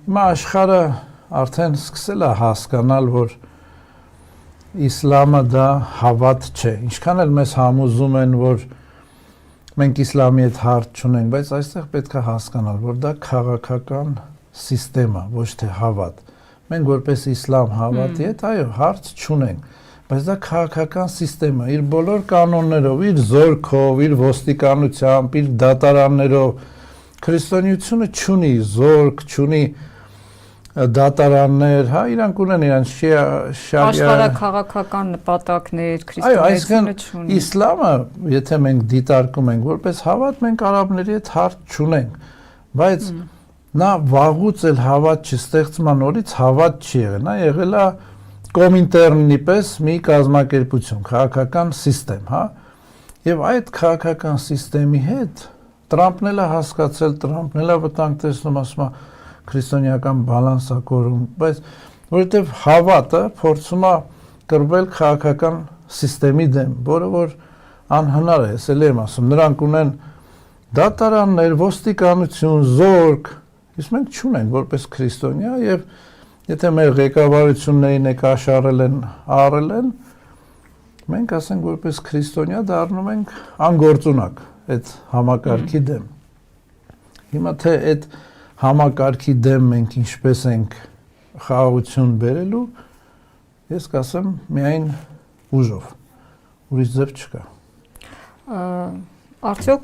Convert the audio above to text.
Հիմա աշխարհը արդեն սկսել է հասկանալ, որ իսլամը դա հավատ չէ։ Ինչքան էլ մեզ համոզում են, որ մենք իսլամի հետ հարց չունենք, բայց այստեղ պետք է հասկանալ, որ դա քաղաքական սիստեմ է, ոչ թե հավատ։ Մենք որպես իսլամ հավատի հետ, այո, հարց չունենք, բայց դա քաղաքական սիստեմ է, իր բոլոր կանոններով, իր զորքով, իր ոստիկանությամբ, իր դատարաններով։ Քրիստոնեությունը չունի զորք, չունի դատարաններ, հա, իրանք ունեն իրանք աշխարհաքաղաքական նպատակներ, քրիստոնեությունը չունի։ Իսլամը, եթե մենք դիտարկում ենք որպես հավատ, մենք արաբների հետ հարց չունենք, բայց նա վաղուց էլ հավատ չստեղծման օրից հավատ չի եղել, նա եղել է կոմինտերնի պես մի կազմակերպություն, քաղաքական սիստեմ, հա, եւ այդ քաղաքական սիստեմի հետ Տրամպն էլ է հասկացել, Տրամպն էլ է վտանգ տեսնում, ասում է քրիստոնեական բալանսա կորում, բայց որովհետեւ հավատը փորձում է կռվել քաղաքական սիստեմի դեմ, որը որ անհնար է, ասել եմ ասում, նրանք ունեն դատարաններ, ոստիկանություն, զորք, իսկ մենք չունենք որպես քրիստոնյա եւ եթե մեր ղեկավարություններին եք աշարել են, առել են, մենք ասենք որպես քրիստոնյա դառնում ենք անգործունակ այդ համակարգի դեմ։ Հիմա թե այդ համակարգի դեմ մենք ինչպես ենք խաղաղություն բերելու, ես կասեմ միայն ուժով, ուրիշ ձև չկա։ Արդյոք